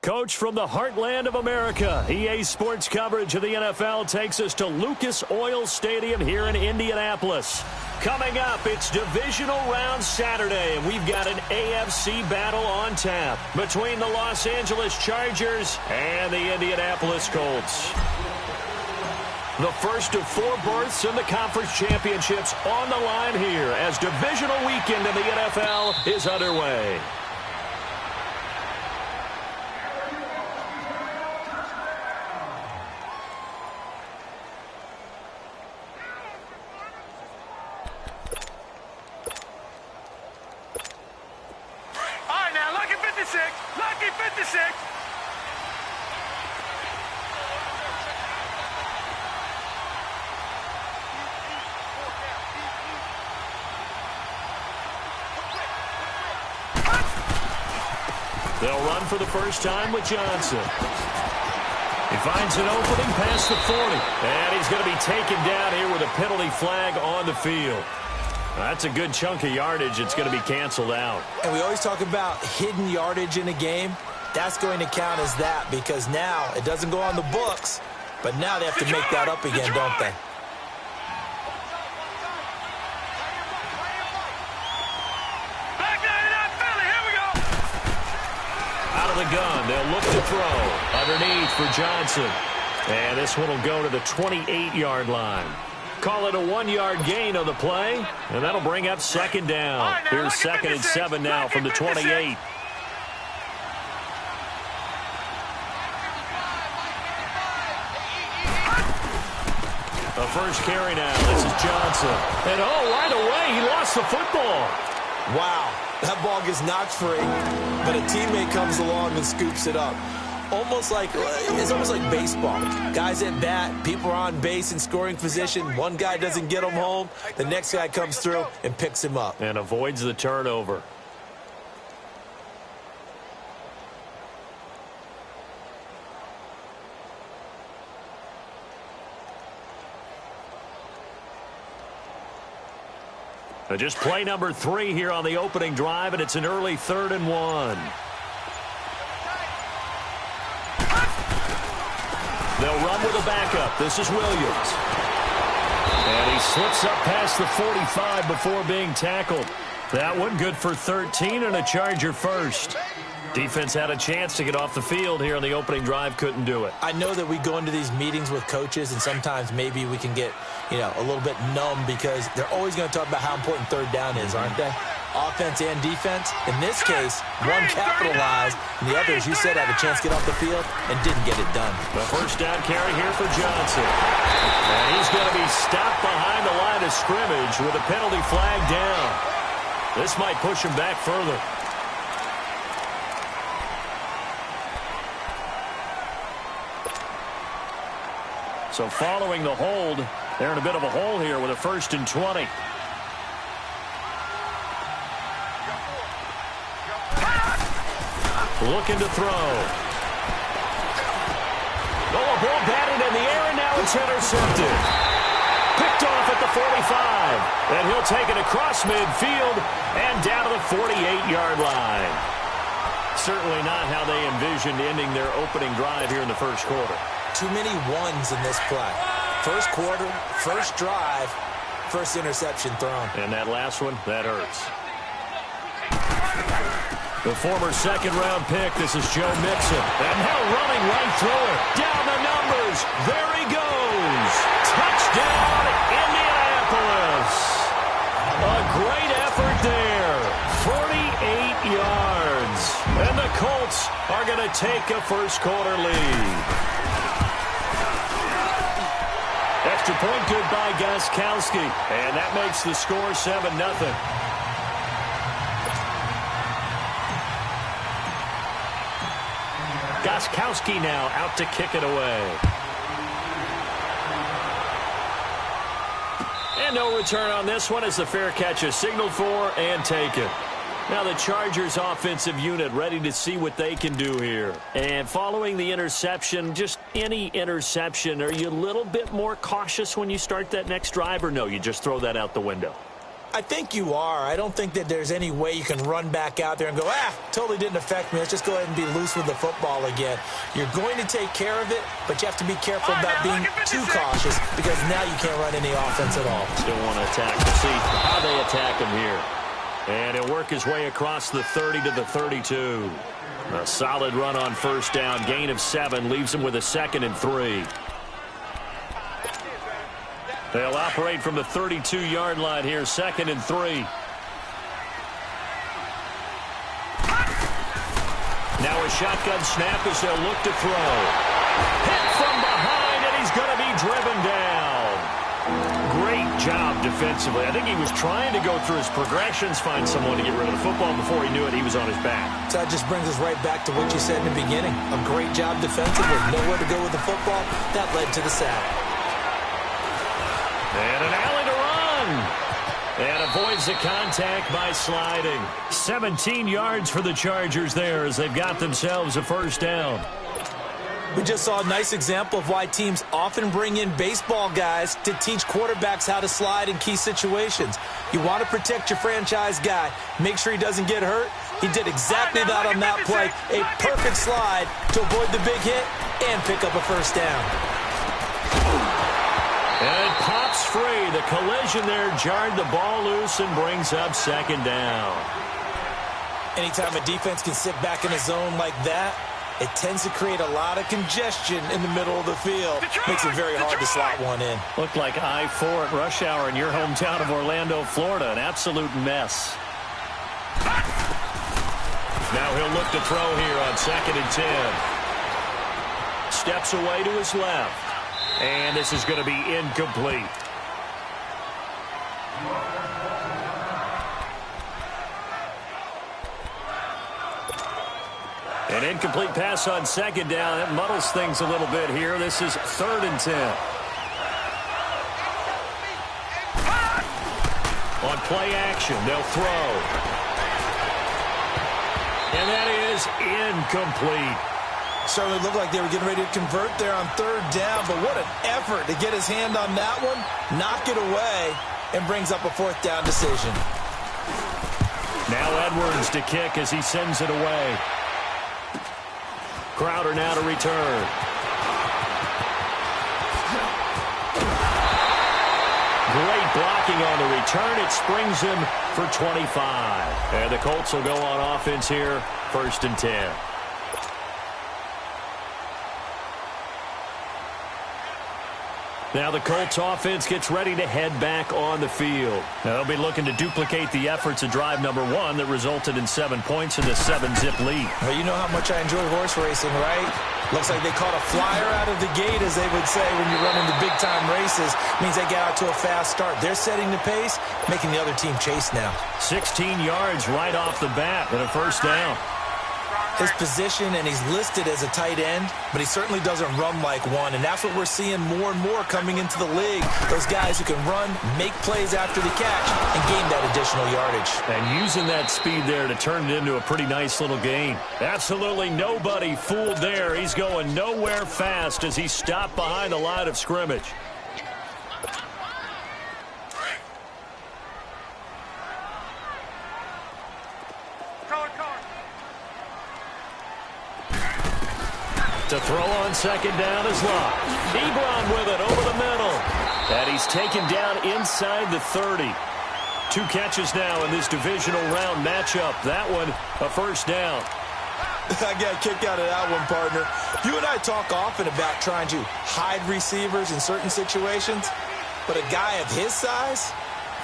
Coach, from the heartland of America, EA Sports coverage of the NFL takes us to Lucas Oil Stadium here in Indianapolis. Coming up, it's Divisional Round Saturday, and we've got an AFC battle on tap between the Los Angeles Chargers and the Indianapolis Colts. The first of 4 berths in the conference championships on the line here as divisional weekend in the NFL is underway. They'll run for the first time with Johnson. He finds an opening past the 40. And he's going to be taken down here with a penalty flag on the field. That's a good chunk of yardage. It's going to be canceled out. And we always talk about hidden yardage in a game. That's going to count as that because now it doesn't go on the books, but now they have to make that up again, don't they? The gun. They'll look to throw underneath for Johnson. And this one will go to the 28-yard line. Call it a 1-yard gain on the play, and that'll bring up second down. Here's 2nd and 7 now from the 28. The first carry now. This is Johnson. And right away, he lost the football. Wow. That ball gets knocked free, but a teammate comes along and scoops it up. It's almost like baseball. Guys at bat, people are on base in scoring position. One guy doesn't get him home. The next guy comes through and picks him up. And avoids the turnover. Just play number 3 here on the opening drive, and it's an early 3rd and 1. They'll run with a backup. This is Williams. And he slips up past the 45 before being tackled. That one good for 13 and a Charger first. Defense had a chance to get off the field here on the opening drive, couldn't do it. I know that we go into these meetings with coaches, and sometimes maybe we can get, a little bit numb because they're always going to talk about how important 3rd down is, aren't they? Offense and defense. In this case, one capitalized, and the other, as you said, had a chance to get off the field and didn't get it done. The first down carry here for Johnson. And he's going to be stopped behind the line of scrimmage with a penalty flag down. This might push him back further. So following the hold, they're in a bit of a hole here with a 1st and 20. Looking to throw. A ball batted in the air, and now it's intercepted. Picked off at the 45. And he'll take it across midfield and down to the 48-yard line. Certainly not how they envisioned ending their opening drive here in the first quarter. Too many ones in this play. First quarter, first drive, first interception thrown. And that last one, that hurts. The former second-round pick, this is Joe Mixon. And now running right through it. Down the numbers. There he goes. Touchdown, Indianapolis. A great effort there. 48 yards. And the Colts are going to take a first-quarter lead. Extra point good by Gostkowski. And that makes the score 7-0. Gostkowski now out to kick it away. And no return on this one as the fair catch is signaled for and taken. Now the Chargers offensive unit ready to see what they can do here. And following the interception, just any interception, are you a little bit more cautious when you start that next drive, or no, you just throw that out the window? I think you are. I don't think that there's any way you can run back out there and go, totally didn't affect me. Let's just go ahead and be loose with the football again. You're going to take care of it, but you have to be careful about being too cautious because now you can't run any offense at all. Still want to attack. We'll see how they attack him here. And he'll work his way across the 30 to the 32. A solid run on first down. Gain of 7 leaves him with a 2nd and 3. They'll operate from the 32-yard line here, 2nd and 3. Now a shotgun snap as they'll look to throw. Hit from behind, and he's going to be driven down. Great job defensively. I think he was trying to go through his progressions, find someone to get rid of the football. Before he knew it, he was on his back. So that just brings us right back to what you said in the beginning. A great job defensively. Nowhere to go with the football. That led to the sack. And an alley to run. And avoids the contact by sliding. 17 yards for the Chargers there as they've got themselves a first down. We just saw a nice example of why teams often bring in baseball guys to teach quarterbacks how to slide in key situations. You want to protect your franchise guy. Make sure he doesn't get hurt. He did exactly that on that play. A perfect slide to avoid the big hit and pick up a first down. And it pops free. The collision there jarred the ball loose and brings up 2nd down. Anytime a defense can sit back in a zone like that, it tends to create a lot of congestion in the middle of the field. Makes it very hard to slot one in. Looked like I-4 at rush hour in your hometown of Orlando, Florida. An absolute mess. Now he'll look to throw here on 2nd and 10. Steps away to his left. And this is going to be incomplete. An incomplete pass on 2nd down. That muddles things a little bit here. This is 3rd and 10. On play action, they'll throw. And that is incomplete. Certainly looked like they were getting ready to convert there on 3rd down, but what an effort to get his hand on that one, knock it away, and brings up a 4th down decision. Now Edwards to kick as he sends it away. Crowder now to return. Great blocking on the return. It springs him for 25. And the Colts will go on offense here, 1st and 10. Now the Colts offense gets ready to head back on the field. They'll be looking to duplicate the efforts of drive number 1 that resulted in 7 points in the 7-zip lead. Well, you know how much I enjoy horse racing, right? Looks like they caught a flyer out of the gate, as they would say, when you're running the big-time races. Means they get out to a fast start. They're setting the pace, making the other team chase now. 16 yards right off the bat and a first down. His position, and he's listed as a tight end, but he certainly doesn't run like one, and that's what we're seeing more and more coming into the league. Those guys who can run, make plays after the catch, and gain that additional yardage. And using that speed there to turn it into a pretty nice little gain. Absolutely nobody fooled there. He's going nowhere fast as he stopped behind the line of scrimmage. To throw on 2nd down is Locke. Ebron with it over the middle. And he's taken down inside the 30. 2 catches now in this divisional round matchup. That one, a first down. I got a kick out of that one, partner. You and I talk often about trying to hide receivers in certain situations, but a guy of his size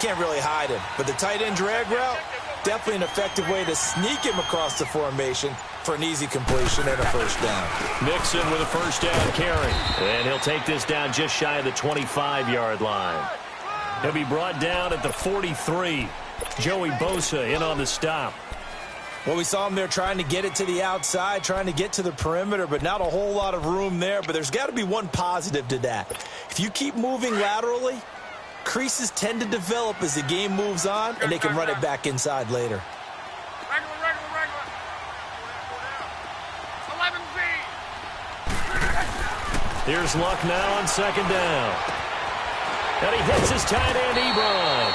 can't really hide him. But the tight end drag route, definitely an effective way to sneak him across the formation for an easy completion and a first down. Mixon with a first down carry. And he'll take this down just shy of the 25-yard line. He'll be brought down at the 43. Joey Bosa in on the stop. Well, we saw him there trying to get it to the outside, trying to get to the perimeter, but not a whole lot of room there. But there's got to be one positive to that. If you keep moving laterally, creases tend to develop as the game moves on, and they can run it back inside later. Here's Luck now on 2nd down. And he hits his tight end, Ebron.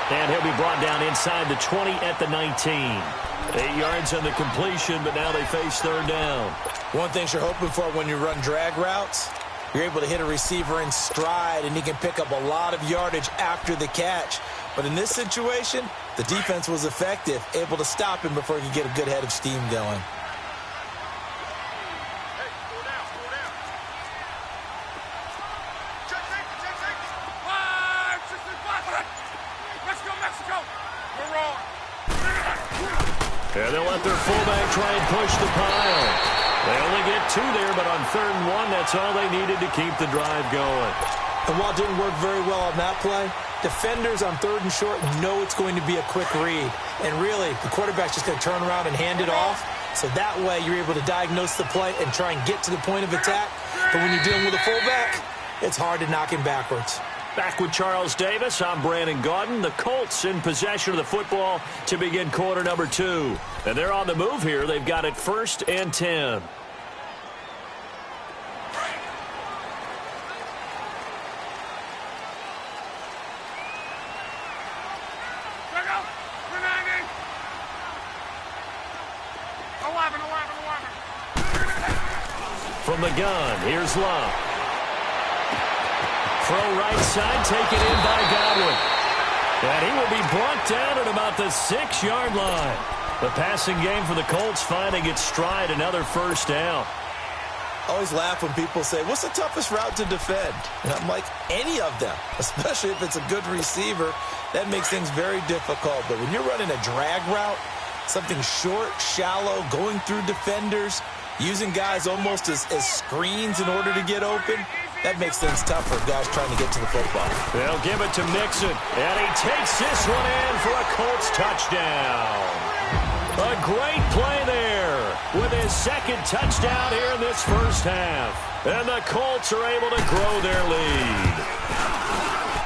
And he'll be brought down inside the 20 at the 19. 8 yards on the completion, but now they face third down. One thing you're hoping for when you run drag routes, you're able to hit a receiver in stride, and he can pick up a lot of yardage after the catch. But in this situation, the defense was effective, able to stop him before he could get a good head of steam going. Yeah, they'll let their fullback try and push the pile. They only get 2 there, but on 3rd and 1, that's all they needed to keep the drive going. And while it didn't work very well on that play, defenders on 3rd and short know it's going to be a quick read. And really, the quarterback's just going to turn around and hand it off. So that way, you're able to diagnose the play and try and get to the point of attack. But when you're dealing with a fullback, it's hard to knock him backwards. Back with Charles Davis, I'm Brandon Gaudin. The Colts in possession of the football to begin quarter number 2. And they're on the move here. They've got it 1st and 10. From the gun, here's Love. Throw right side, taken in by Godwin. And he will be brought down at about the 6-yard line. The passing game for the Colts finding its stride, another 1st down. I always laugh when people say, what's the toughest route to defend? And I'm like, any of them, especially if it's a good receiver. That makes things very difficult. But when you're running a drag route, something short, shallow, going through defenders, using guys almost as screens in order to get open, that makes things tough for guys trying to get to the football. They'll give it to Mixon, and he takes this one in for a Colts touchdown. A great play there with his 2nd touchdown here in this 1st half. And the Colts are able to grow their lead.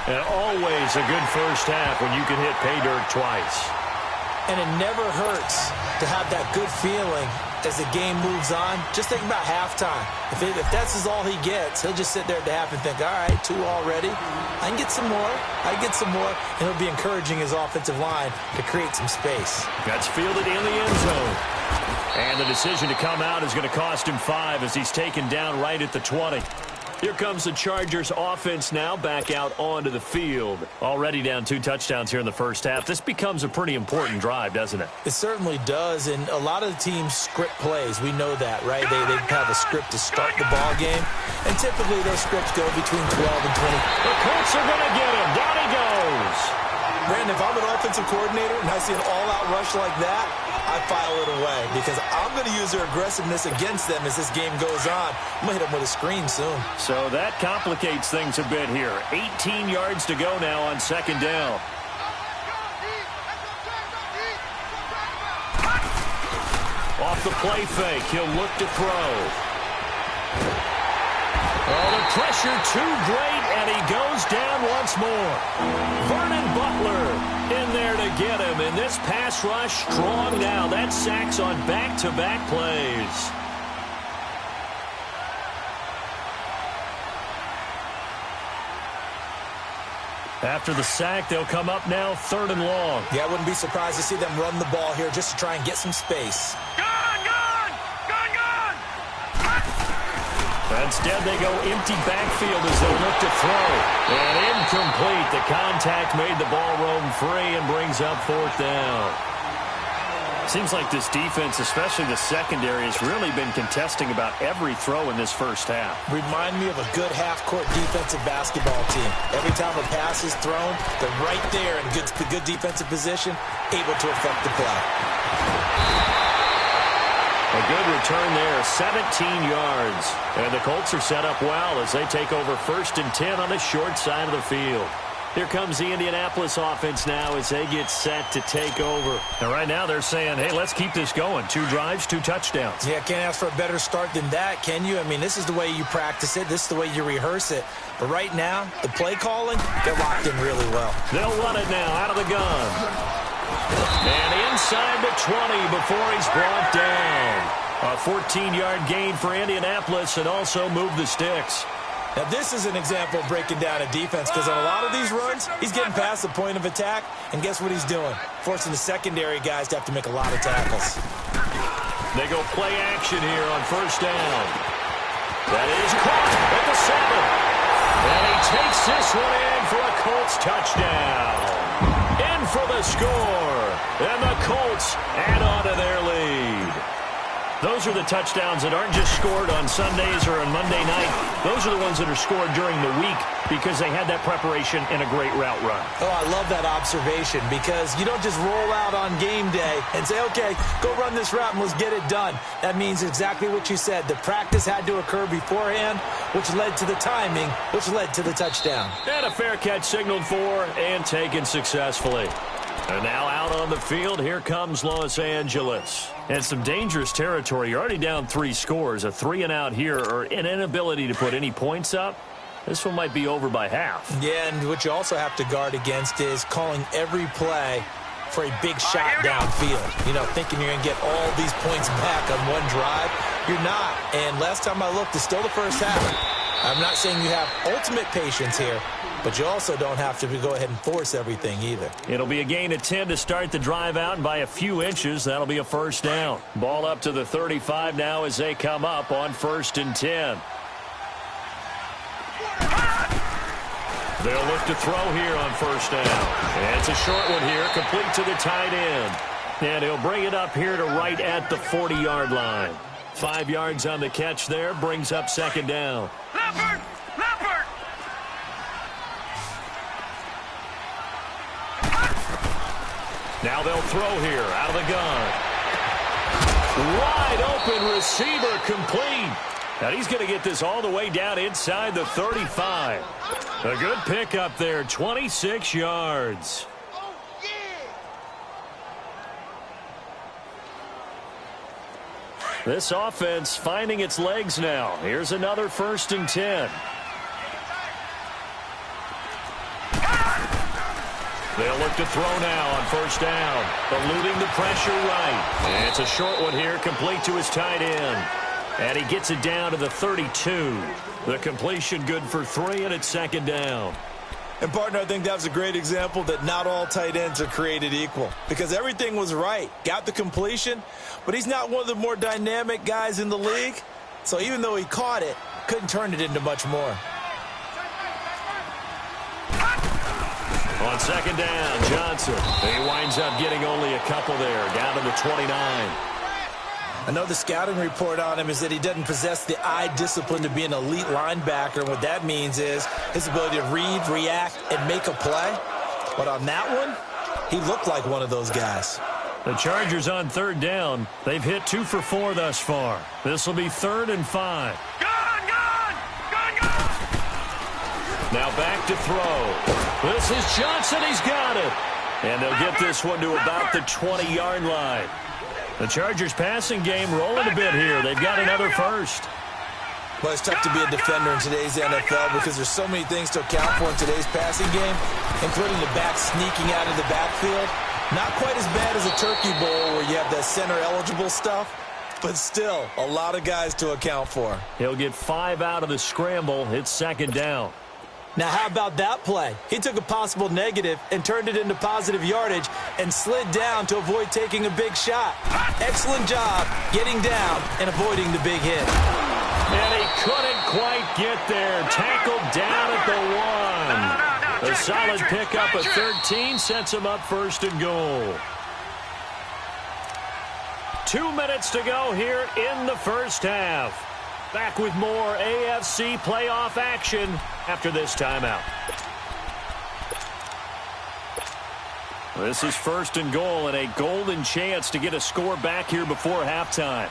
And always a good 1st half when you can hit pay dirt twice. And it never hurts to have that good feeling as the game moves on. Just think about halftime. If that's all he gets, he'll just sit there at the half and think, all right, 2 already. I can get some more. I can get some more. And he'll be encouraging his offensive line to create some space. That's fielded in the end zone. And the decision to come out is going to cost him 5 as he's taken down right at the 20. Here comes the Chargers offense now back out onto the field. Already down 2 touchdowns here in the 1st half. This becomes a pretty important drive, doesn't it? It certainly does, and a lot of the teams script plays. We know that, right? They have a script to start the ball game, and typically those scripts go between 12 and 20. The Colts are going to get him. Down he goes. Brandon, if I'm an offensive coordinator and I see an all-out rush like that, I file it away because I'm going to use their aggressiveness against them as this game goes on. I'm going to hit them with a screen soon. So that complicates things a bit here. 18 yards to go now on 2nd down. Off the play fake, he'll look to throw. Oh, the pressure too great, and he goes down once more. Vernon Butler in there to get him, and this pass rush strong now. That's sacks on back-to-back plays. After the sack, they'll come up now 3rd and long. Yeah, I wouldn't be surprised to see them run the ball here just to try and get some space. Instead, they go empty backfield as they look to throw. And incomplete. The contact made the ball roam free and brings up 4th down. Seems like this defense, especially the secondary, has really been contesting about every throw in this 1st half. Remind me of a good half-court defensive basketball team. Every time a pass is thrown, they're right there in good defensive position, able to affect the play. A good return there, 17 yards. And the Colts are set up well as they take over 1st and 10 on the short side of the field. Here comes the Indianapolis offense now as they get set to take over. And right now they're saying, hey, let's keep this going. 2 drives, 2 touchdowns. Yeah, can't ask for a better start than that, can you? I mean, this is the way you practice it. This is the way you rehearse it. But right now, the play calling, they're locked in really well. They'll run it now out of the gun. And inside the 20 before he's brought down. A 14-yard gain for Indianapolis and also move the sticks. Now, this is an example of breaking down a defense because on a lot of these runs, he's getting past the point of attack, and guess what he's doing? Forcing the secondary guys to have to make a lot of tackles. They go play action here on first down. That is caught at the 7. And he takes this one in for a Colts touchdown. In for the score. And the Colts add on to their lead. Those are the touchdowns that aren't just scored on Sundays or on Monday night. Those are the ones that are scored during the week because they had that preparation and a great route run. Oh, I love that observation because you don't just roll out on game day and say, okay, go run this route and let's get it done. That means exactly what you said. The practice had to occur beforehand, which led to the timing, which led to the touchdown. And a fair catch signaled for and taken successfully. And now out on the field, here comes Los Angeles. And some dangerous territory. You're already down 3 scores. A 3-and-out here or an inability to put any points up. This one might be over by half. Yeah, and what you also have to guard against is calling every play for a big shot downfield. You know, thinking you're going to get all these points back on one drive. You're not. And last time I looked, it's still the first half. I'm not saying you have ultimate patience here, but you also don't have to go ahead and force everything either. It'll be a gain of 10 to start the drive out, and by a few inches, that'll be a first down. Ball up to the 35 now as they come up on 1st and 10. They'll look to throw here on first down. And it's a short one here, complete to the tight end. And he'll bring it up here to right at the 40-yard line. 5 yards on the catch there, brings up 2nd down. Leopard! Leopard! Now they'll throw here out of the gun. Wide open receiver complete. Now he's going to get this all the way down inside the 35. A good pickup there, 26 yards. This offense finding its legs now. Here's another 1st and 10. They'll look to throw now on first down. Eluding the pressure right. And it's a short one here, complete to his tight end. And he gets it down to the 32. The completion good for 3, and it's 2nd down. And, partner, I think that was a great example that not all tight ends are created equal. Because everything was right. Got the completion, but he's not one of the more dynamic guys in the league. So even though he caught it, couldn't turn it into much more. On 2nd down, Johnson. He winds up getting only a couple there, down to the 29. I know the scouting report on him is that he doesn't possess the eye discipline to be an elite linebacker. And what that means is his ability to read, react, and make a play. But on that one, he looked like one of those guys. The Chargers on 3rd down. They've hit 2 for 4 thus far. This will be 3rd and 5. Gone! Gone! Gone! Gone! Now back to throw. This is Johnson. He's got it. And they'll get this one to about the 20-yard line. The Chargers passing game rolling a bit here. They've got another first. Well, it's tough to be a defender in today's NFL because there's so many things to account for in today's passing game, including the back sneaking out of the backfield. Not quite as bad as a turkey bowl where you have that center-eligible stuff, but still a lot of guys to account for. He'll get 5 out of the scramble. It's 2nd down. Now, how about that play? He took a possible negative and turned it into positive yardage and slid down to avoid taking a big shot. Excellent job getting down and avoiding the big hit. And he couldn't quite get there. Tackled down at the 1. A solid pickup of 13 sets him up 1st and goal. 2 minutes to go here in the first half. Back with more AFC playoff action after this timeout. This is 1st and goal and a golden chance to get a score back here before halftime.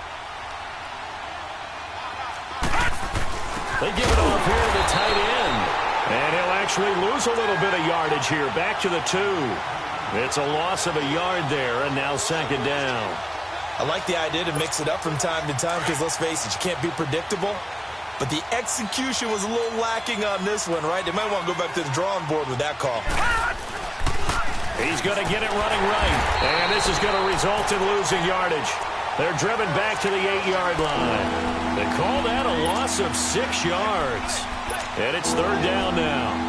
They give it off here to the tight end. And he'll actually lose a little bit of yardage here. Back to the 2. It's a loss of a yard there, and now 2nd down. I like the idea to mix it up from time to time because, let's face it, you can't be predictable. But the execution was a little lacking on this one, right? They might want to go back to the drawing board with that call. He's going to get it running right. And this is going to result in losing yardage. They're driven back to the 8-yard line. They call that a loss of 6 yards. And it's third down now.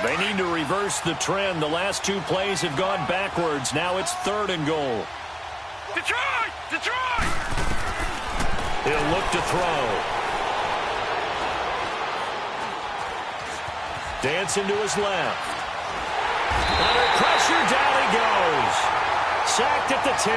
They need to reverse the trend. The last two plays have gone backwards. Now it's third and goal. Detroit! Detroit! He'll look to throw. Dancing to his left. Under pressure, down he goes. Sacked at the 10.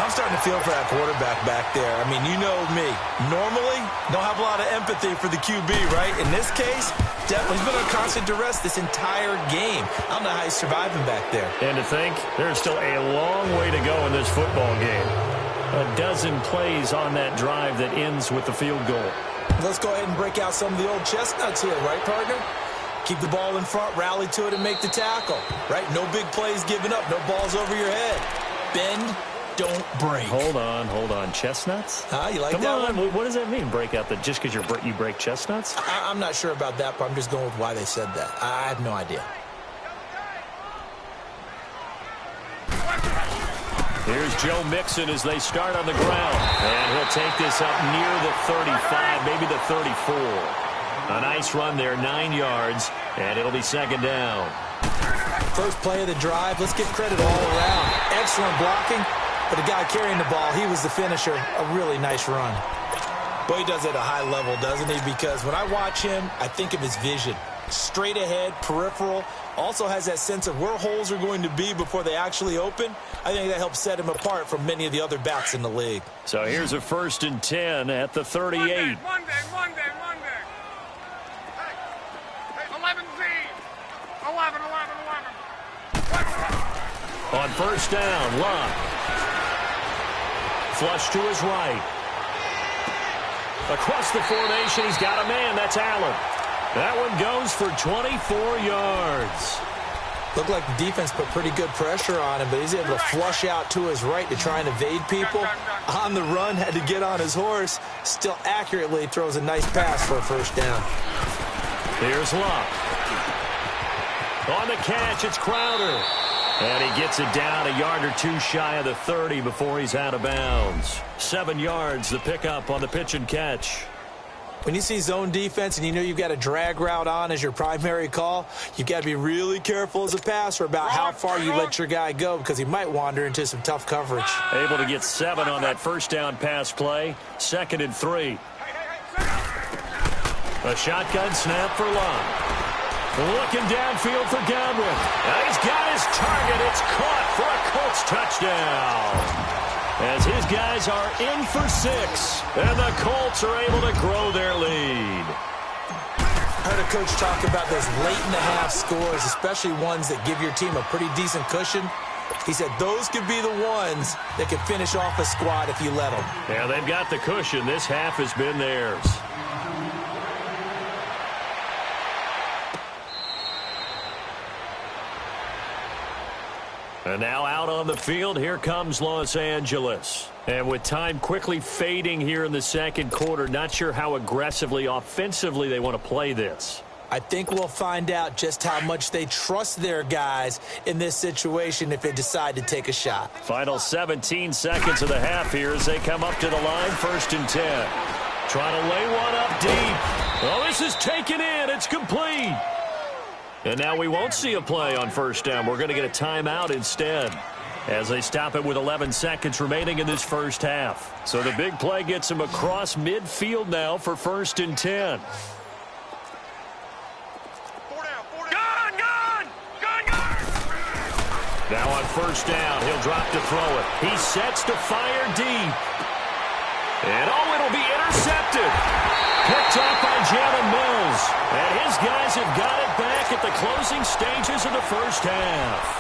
I'm starting to feel for that quarterback back there. I mean, you know me. Normally, don't have a lot of empathy for the QB, right? In this case, definitely he's been on constant duress this entire game. I don't know how he's surviving back there. And to think, there's still a long way to go in this football game. A dozen plays on that drive that ends with the field goal. Let's go ahead and break out some of the old chestnuts here, right, partner? Keep the ball in front, rally to it, and make the tackle, right? No big plays given up, no balls over your head. Bend, don't break. Hold on. Chestnuts? You like Come that on. one? What does that mean, break out? Just because you break chestnuts? I'm not sure about that, but I'm just going with why they said that. I have no idea. Here's Joe Mixon as they start on the ground. And he'll take this up near the 35, maybe the 34. A nice run there, 9 yards, and it'll be second down. First play of the drive, let's give credit all around. Excellent blocking, but the guy carrying the ball, he was the finisher. A really nice run. Boy, he does it at a high level, doesn't he? Because when I watch him, I think of his vision. Straight ahead, peripheral, also has that sense of where holes are going to be before they actually open. I think that helps set him apart from many of the other backs in the league. So here's a 1st and 10 at the 38. Monday. 11Z. 11. On first down, Love. Flush to his right. Across the formation, he's got a man. That's Allen. That one goes for 24 yards. Looked like the defense put pretty good pressure on him, but he's able to flush out to his right to try and evade people. On the run, had to get on his horse. Still accurately throws a nice pass for a first down. Here's Love. On the catch, it's Crowder. And he gets it down a yard or two shy of the 30 before he's out of bounds. 7 yards, the pickup on the pitch and catch. When you see zone defense and you know you've got a drag route on as your primary call, you've got to be really careful as a passer about how far you let your guy go because he might wander into some tough coverage. Able to get 7 on that first down pass play. 2nd and 3. A shotgun snap for Love. Looking downfield for Godwin. He's got his target. It's caught for a Colts touchdown. As his guys are in for 6. And the Colts are able to grow their lead. I heard a coach talk about those late-in-the-half scores, especially ones that give your team a pretty decent cushion. He said those could be the ones that could finish off a squad if you let them. Yeah, they've got the cushion. This half has been theirs. And now out on the field, here comes Los Angeles. And with time quickly fading here in the second quarter, not sure how aggressively, offensively they want to play this. I think we'll find out just how much they trust their guys in this situation if they decide to take a shot. Final 17 seconds of the half here as they come up to the line, 1st and 10. Trying to lay one up deep. Oh, this is taken in. It's complete. And now we won't see a play on first down. We're going to get a timeout instead as they stop it with 11 seconds remaining in this first half. So the big play gets them across midfield now for 1st and 10. Now on first down, he'll drop to throw it. He sets to fire deep. And it'll be intercepted. Picked up by Jalen Mills. And his guys have got it back at the closing stages of the first half.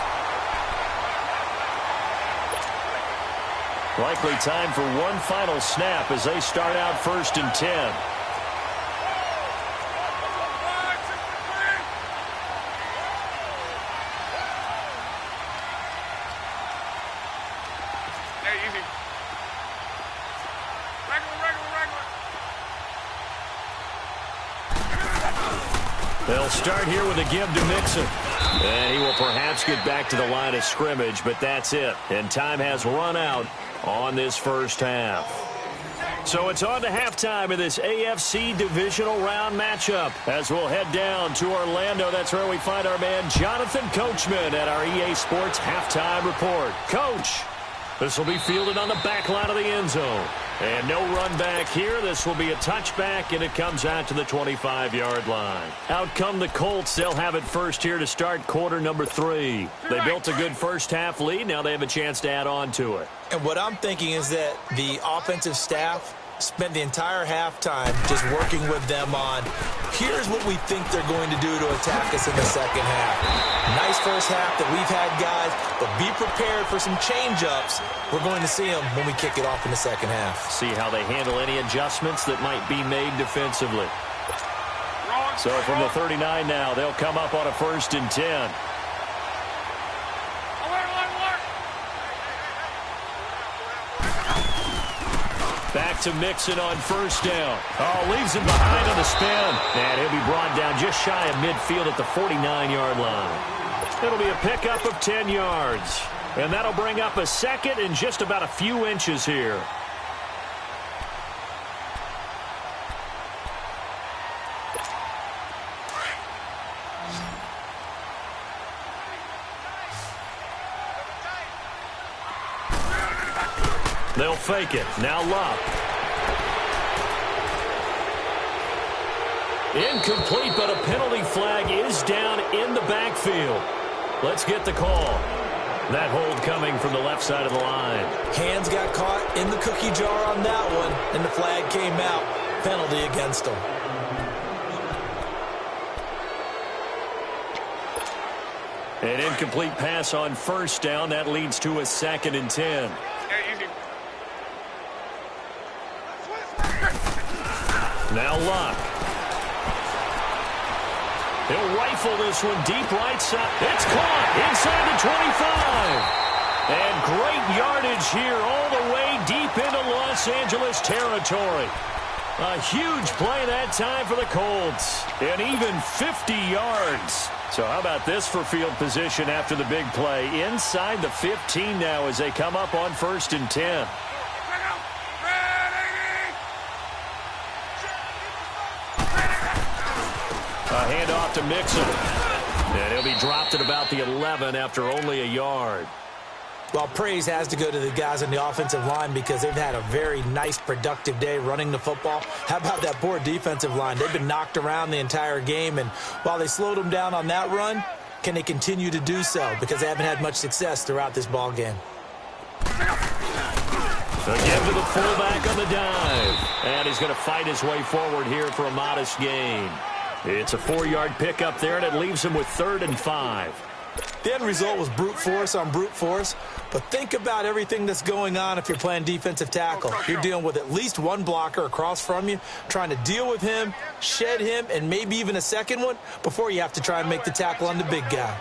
Likely time for one final snap as they start out 1st and 10. They'll start here with a give to Mixon. And he will perhaps get back to the line of scrimmage, but that's it. And time has run out on this first half. So it's on to halftime in this AFC divisional round matchup. As we'll head down to Orlando, that's where we find our man Jonathan Coachman at our EA Sports Halftime Report. Coach, this will be fielded on the back line of the end zone. And no run back here. This will be a touchback, and it comes out to the 25-yard line. Out come the Colts. They'll have it first here to start quarter number 3. They built a good first-half lead. Now they have a chance to add on to it. And what I'm thinking is that the offensive staff spent the entire halftime just working with them on, here's what we think they're going to do to attack us in the second half. Nice first half that we've had, guys, but be prepared for some change-ups. We're going to see them when we kick it off in the second half. See how they handle any adjustments that might be made defensively. So from the 39 now, they'll come up on a 1st and 10. Back to Mixon on 1st down. Oh, leaves him behind on the spin. And he'll be brought down just shy of midfield at the 49-yard line. It'll be a pickup of 10 yards. And that'll bring up a 2nd and just about a few inches here. They'll fake it. Now Luck. Incomplete, but a penalty flag is down in the backfield. Let's get the call. That hold coming from the left side of the line. Hands got caught in the cookie jar on that one, and the flag came out. Penalty against them. An incomplete pass on 1st down. That leads to a 2nd and 10. Now Luck. He'll rifle this one deep right side. It's caught inside the 25. And great yardage here all the way deep into Los Angeles territory. A huge play that time for the Colts. And even 50 yards. So how about this for field position after the big play? Inside the 15 now as they come up on 1st and 10. A handoff to Mixon. And he'll be dropped at about the 11 after only a yard. Well, praise has to go to the guys on the offensive line because they've had a very nice, productive day running the football. How about that poor defensive line? They've been knocked around the entire game, and while they slowed them down on that run, can they continue to do so? Because they haven't had much success throughout this ball game. Again to the fullback on the dive. And he's going to fight his way forward here for a modest gain. It's a 4-yard pickup there, and it leaves him with 3rd and 5. The end result was brute force on brute force, but think about everything that's going on if you're playing defensive tackle. You're dealing with at least one blocker across from you, trying to deal with him, shed him, and maybe even a second one before you have to try and make the tackle on the big guy.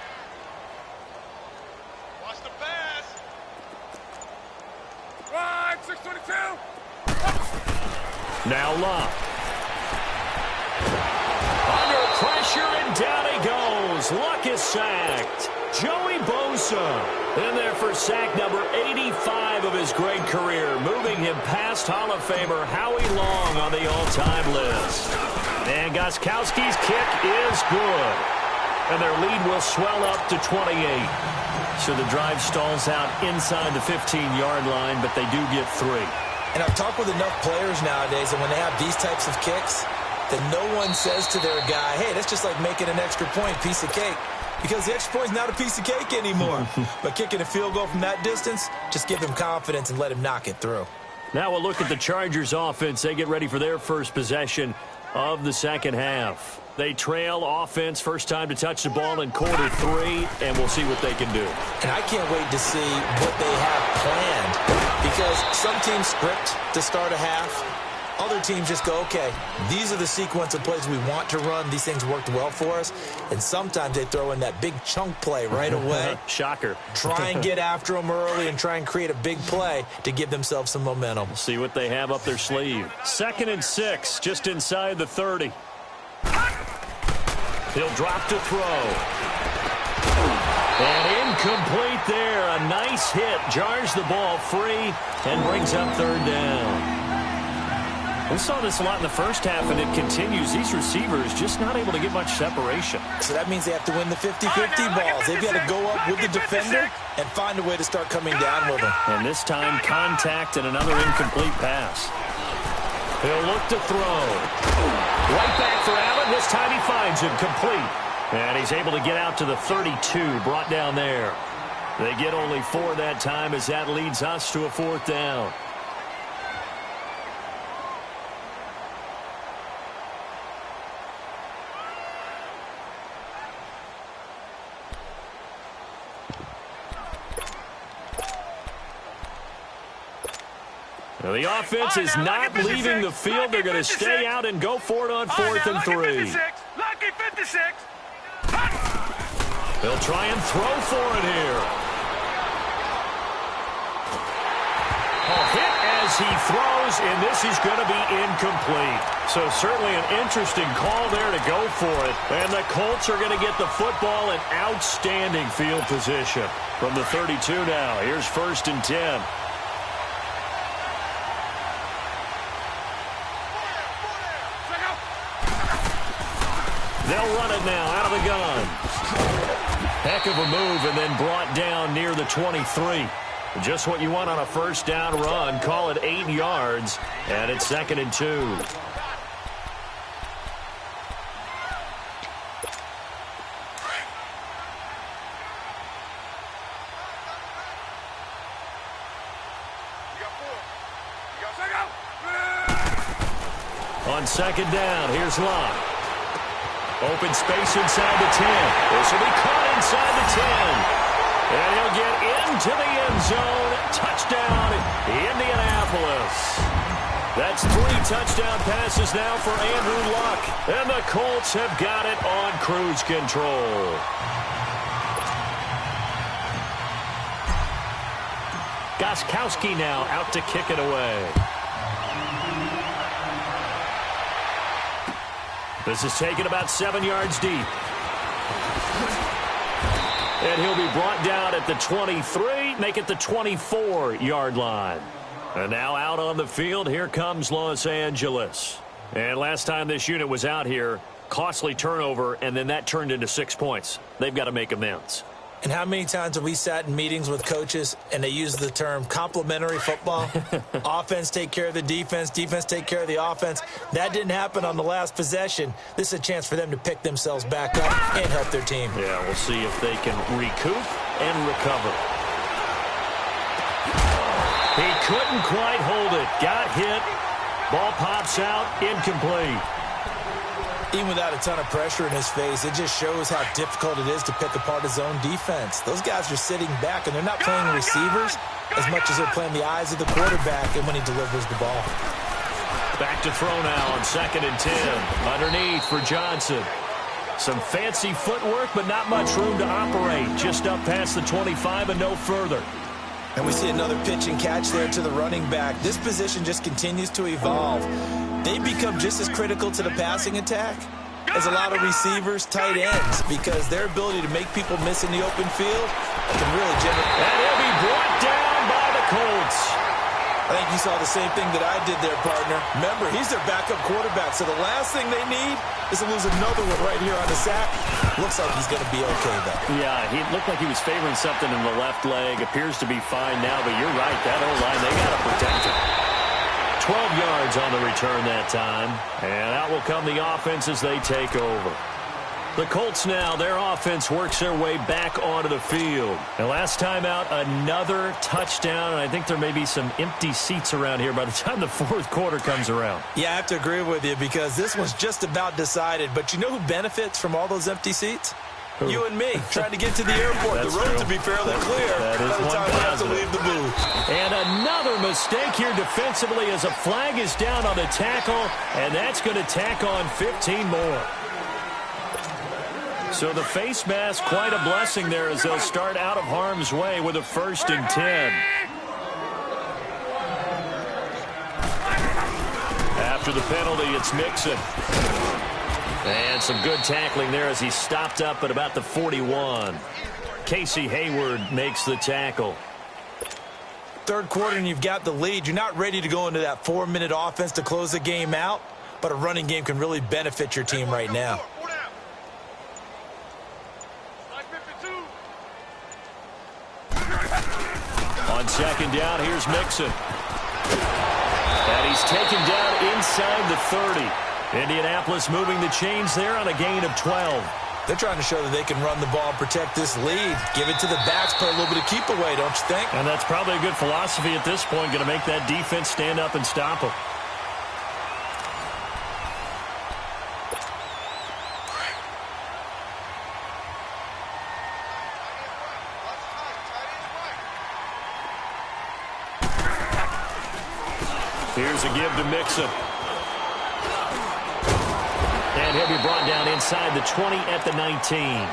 Watch the pass. Ride, 622. Now Luck. Under pressure, and down he goes. Luck is sacked. Joey Bosa in there for sack number 85 of his great career, moving him past Hall of Famer Howie Long on the all-time list. And Gostkowski's kick is good. And their lead will swell up to 28. So the drive stalls out inside the 15-yard line, but they do get 3. And I've talked with enough players nowadays, and when they have these types of kicks, that no one says to their guy, hey, that's just like making an extra point, piece of cake. Because the extra point is not a piece of cake anymore. But kicking a field goal from that distance, just give him confidence and let him knock it through. Now we'll look at the Chargers offense. They get ready for their first possession of the second half. They trail offense, first time to touch the ball in quarter 3, and we'll see what they can do. And I can't wait to see what they have planned. Because some teams script to start a half. Other teams just go, okay, these are the sequence of plays we want to run. These things worked well for us. And sometimes they throw in that big chunk play right away. Shocker. Try and get after them early and try and create a big play to give themselves some momentum. See what they have up their sleeve. 2nd and 6, just inside the 30. He'll drop to throw. And incomplete there. A nice hit. Jars the ball free and brings up 3rd down. We saw this a lot in the first half, and it continues. These receivers just not able to get much separation. So that means they have to win the 50-50 balls. They've got to go up with the defender and find a way to start coming down with them. And this time, contact and another incomplete pass. He'll look to throw. Right back for Allen. This time he finds him complete. And he's able to get out to the 32, brought down there. They get only 4 that time as that leads us to a 4th down. Well, the offense is not leaving the field. They're going to stay out and go for it on 4th and 3. Lucky 56. They'll try and throw for it here. Hit as he throws, and this is going to be incomplete. So certainly an interesting call there to go for it. And the Colts are going to get the football in outstanding field position. From the 32 now, here's 1st and 10. They'll run it now out of the gun. Heck of a move, and then brought down near the 23. Just what you want on a 1st down run. Call it 8 yards, and it's 2nd and 2. On 2nd down, here's Locke. Open space inside the 10. This will be caught inside the 10. And he'll get into the end zone. Touchdown, Indianapolis. That's 3 touchdown passes now for Andrew Luck. And the Colts have got it on cruise control. Gostkowski now out to kick it away. This is taken about 7 yards deep. And he'll be brought down at the 23, make it the 24-yard line. And now out on the field, here comes Los Angeles. And last time this unit was out here, costly turnover, and then that turned into 6 points. They've got to make amends. And how many times have we sat in meetings with coaches and they use the term complementary football? Offense take care of the defense, defense take care of the offense. That didn't happen on the last possession. This is a chance for them to pick themselves back up and help their team. Yeah, we'll see if they can recoup and recover. He couldn't quite hold it. Got hit. Ball pops out. Incomplete. Even without a ton of pressure in his face, it just shows how difficult it is to pick apart his own defense. Those guys are sitting back, and they're not playing receivers as much as they're playing the eyes of the quarterback and when he delivers the ball. Back to throw now on 2nd and 10. Underneath for Johnson. Some fancy footwork, but not much room to operate. Just up past the 25 and no further. And we see another pitch and catch there to the running back. This position just continues to evolve. They become just as critical to the passing attack as a lot of receivers, tight ends, because their ability to make people miss in the open field can really generate. And he'll be brought down by the Colts. I think you saw the same thing that I did there, partner. Remember, he's their backup quarterback, so the last thing they need is to lose another one right here on the sack. Looks like he's going to be okay, though. Yeah, he looked like he was favoring something in the left leg. Appears to be fine now, but you're right. That O-line, they got to protect him. 12 yards on the return that time. And out will come the offense as they take over. The Colts now, their offense works their way back onto the field. And last time out, another touchdown. And I think there may be some empty seats around here by the time the 4th quarter comes around. Yeah, I have to agree with you because this one's just about decided. But you know who benefits from all those empty seats? Who? You and me, trying to get to the airport. The roads will be fairly clear by the time we have to leave the booth. And another mistake here defensively as a flag is down on the tackle. And that's going to tack on 15 more. So the face mask, quite a blessing there as they'll start out of harm's way with a 1st and 10. After the penalty, it's Mixon. And some good tackling there as he stopped up at about the 41. Casey Hayward makes the tackle. Third quarter and you've got the lead. You're not ready to go into that 4-minute offense to close the game out, but a running game can really benefit your team right now. On second down, here's Mixon. And he's taken down inside the 30. Indianapolis moving the chains there on a gain of 12. They're trying to show that they can run the ball and protect this lead. Give it to the backs, play a little bit of keep away, don't you think? And that's probably a good philosophy at this point, going to make that defense stand up and stop them. Here's a give to Mixon. And he'll be brought down inside the 20 at the 19.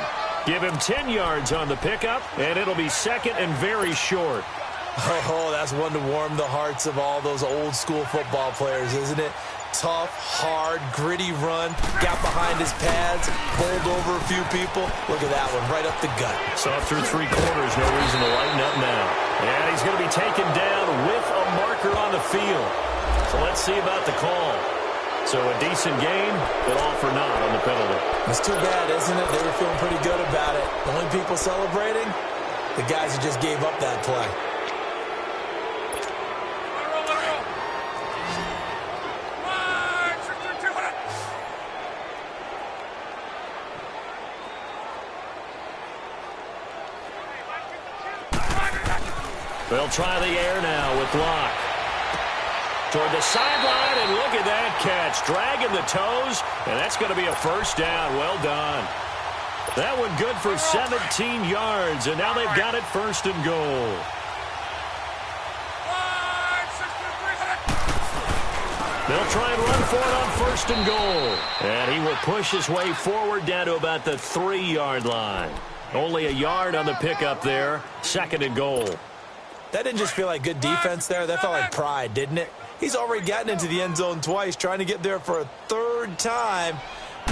Give him 10 yards on the pickup, and it'll be second and very short. Oh, that's one to warm the hearts of all those old-school football players, isn't it? Tough, hard, gritty run, got behind his pads, bowled over a few people. Look at that one, right up the gut. Saw through 3 quarters, no reason to lighten up now. And he's going to be taken down with a marker on the field. So let's see about the call. So a decent game, but all for naught on the penalty. It's too bad, isn't it? They were feeling pretty good about it. The only people celebrating, the guys who just gave up that play. They'll try the air now with Locke. Toward the sideline, and look at that catch. Dragging the toes, and that's going to be a first down. Well done. That one good for 17 yards, and now they've got it first and goal. They'll try and run for it on first and goal. And he will push his way forward down to about the 3-yard line. Only a yard on the pickup there. Second and goal. That didn't just feel like good defense there. That felt like pride, didn't it? He's already gotten into the end zone twice, trying to get there for a third time.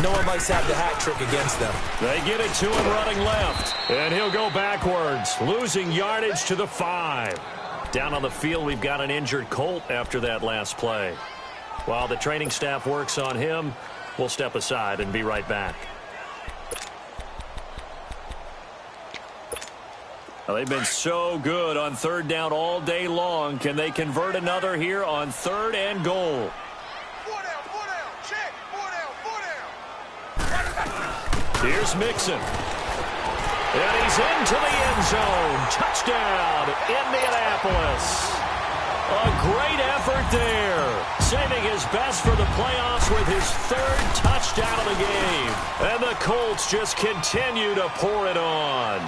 No one likes to have the hat trick against them. They get it to him running left, and he'll go backwards, losing yardage to the 5. Down on the field, we've got an injured Colt after that last play. While the training staff works on him, we'll step aside and be right back. Well, they've been so good on third down all day long. Can they convert another here on third and goal? 4 down, 4 down, check, 4 down, 4 down. Here's Mixon. And he's into the end zone. Touchdown, Indianapolis. A great effort there. Saving his best for the playoffs with his 3rd touchdown of the game. And the Colts just continue to pour it on.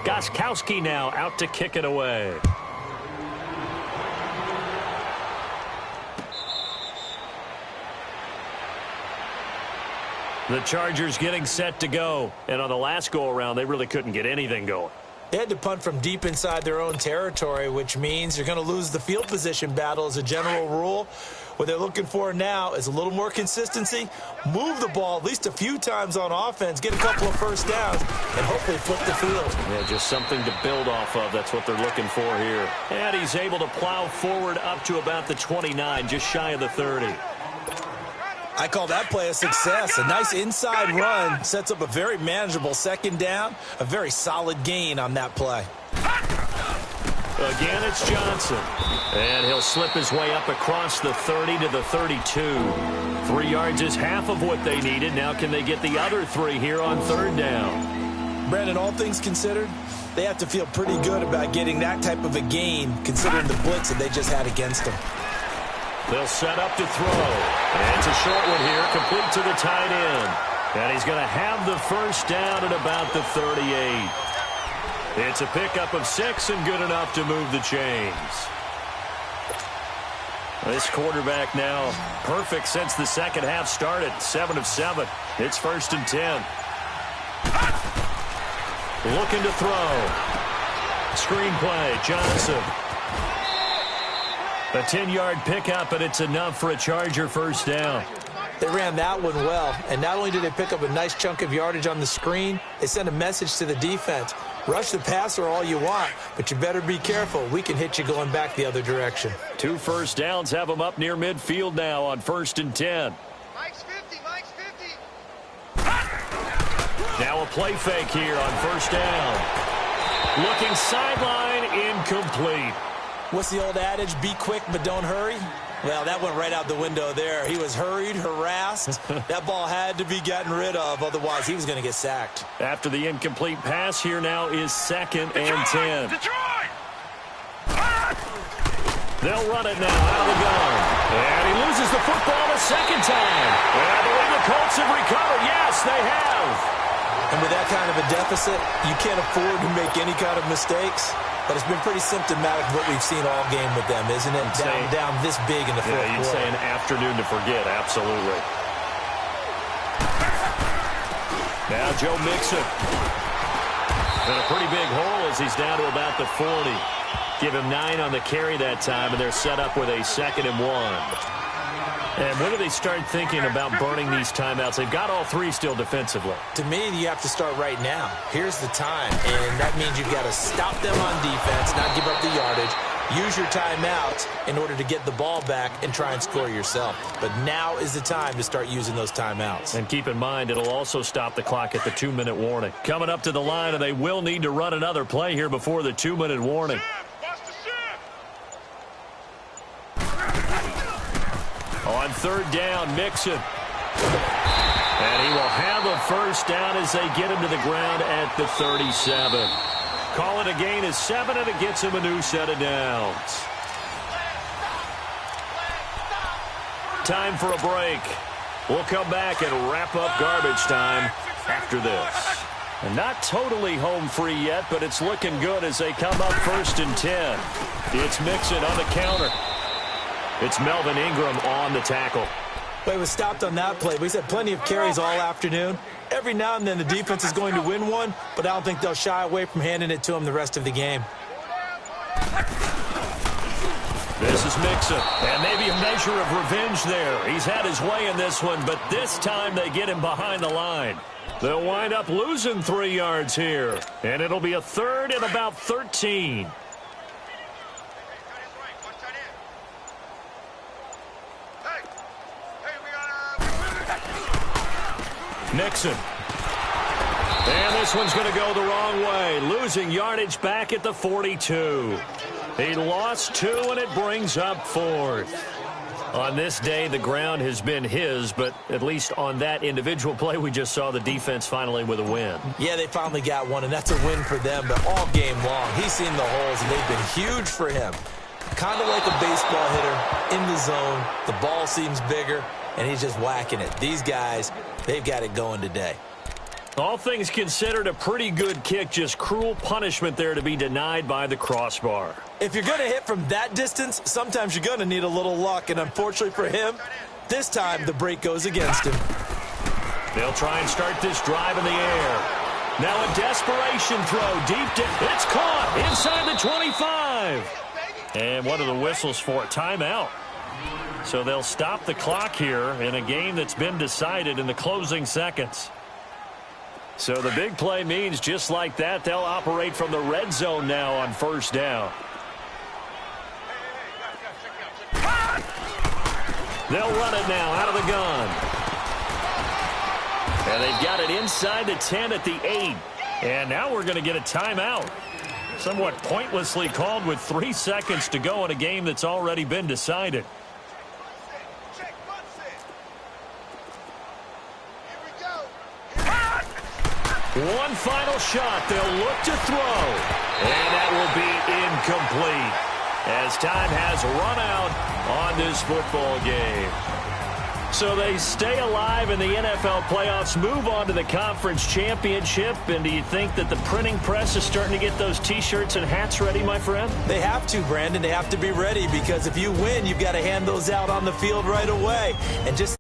Gostkowski now out to kick it away. The Chargers getting set to go. And on the last go-around, they really couldn't get anything going. They had to punt from deep inside their own territory, which means you're going to lose the field position battle as a general rule. What they're looking for now is a little more consistency, move the ball at least a few times on offense, get a couple of first downs, and hopefully flip the field. Yeah, just something to build off of. That's what they're looking for here. And he's able to plow forward up to about the 29, just shy of the 30. I call that play a success. A nice inside run sets up a very manageable second down, a very solid gain on that play. Again, it's Johnson. And he'll slip his way up across the 30 to the 32. 3 yards is half of what they needed. Now can they get the other 3 here on third down? Brandon, all things considered, they have to feel pretty good about getting that type of a gain, considering the blitz that they just had against them. They'll set up to throw. And it's a short one here, complete to the tight end. And he's going to have the first down at about the 38. It's a pickup of 6 and good enough to move the chains. This quarterback now perfect since the second half started. 7 of 7. It's 1st and 10. Looking to throw. Screenplay, Johnson. A 10-yard pickup, and it's enough for a Charger first down. They ran that one well, and not only did they pick up a nice chunk of yardage on the screen, they sent a message to the defense. Rush the passer all you want, but you better be careful. We can hit you going back the other direction. 2 first downs have them up near midfield now on 1st and 10. Mike's 50, Mike's 50. Now a play fake here on 1st down. Looking sideline, incomplete. What's the old adage? Be quick, but don't hurry. Well, that went right out the window there. He was hurried, harassed. That ball had to be gotten rid of, otherwise he was going to get sacked. After the incomplete pass, here now is 2nd and 10. Detroit! They'll run it now out of the gun. And he loses the football a second time. And I believe the Colts have recovered. Yes, they have. And with that kind of a deficit, you can't afford to make any kind of mistakes. But it's been pretty symptomatic of what we've seen all game with them, isn't it? Down this big in the fourth quarter. You'd say an afternoon to forget, absolutely. Now Joe Mixon. In a pretty big hole as he's down to about the 40. Give him 9 on the carry that time, and they're set up with a 2nd and 1. And when do they start thinking about burning these timeouts? They've got all 3 still defensively. To me, you have to start right now. Here's the time, and that means you've got to stop them on defense, not give up the yardage, use your timeouts in order to get the ball back and try and score yourself. But now is the time to start using those timeouts. And keep in mind, it'll also stop the clock at the 2-minute warning. Coming up to the line, and they will need to run another play here before the 2-minute warning. On 3rd down, Mixon. And he will have a first down as they get him to the ground at the 37. Call it a gain of 7, and it gets him a new set of downs. Time for a break. We'll come back and wrap up garbage time after this. And not totally home free yet, but it's looking good as they come up 1st and 10. It's Mixon on the counter. It's Melvin Ingram on the tackle. Well, he was stopped on that play, but he's had plenty of carries all afternoon. Every now and then the defense is going to win one, but I don't think they'll shy away from handing it to him the rest of the game. This is Mixon, and maybe a measure of revenge there. He's had his way in this one, but this time they get him behind the line. They'll wind up losing 3 yards here, and it'll be a 3rd and about 13. Nixon. And this one's going to go the wrong way. Losing yardage back at the 42. He lost 2, and it brings up 4th. On this day, the ground has been his, but at least on that individual play, we just saw the defense finally with a win. Yeah, they finally got one, and that's a win for them, but all game long, he's seen the holes, and they've been huge for him. Kind of like a baseball hitter in the zone. The ball seems bigger, and he's just whacking it. These guys, they've got it going today. All things considered, a pretty good kick. Just cruel punishment there to be denied by the crossbar. If you're going to hit from that distance, sometimes you're going to need a little luck. And unfortunately for him, this time the break goes against him. They'll try and start this drive in the air. Now a desperation throw deep. It's caught inside the 25. And what are the whistles for? Timeout. So they'll stop the clock here in a game that's been decided in the closing seconds. So the big play means just like that, they'll operate from the red zone now on 1st down. They'll run it now out of the gun. And they've got it inside the 10 at the 8. And now we're going to get a timeout. Somewhat pointlessly called with 3 seconds to go in a game that's already been decided. One final shot. They'll look to throw. And that will be incomplete as time has run out on this football game. So they stay alive in the NFL playoffs, move on to the conference championship. And do you think that the printing press is starting to get those T-shirts and hats ready, my friend? They have to, Brandon. They have to be ready because if you win, you've got to hand those out on the field right away. And just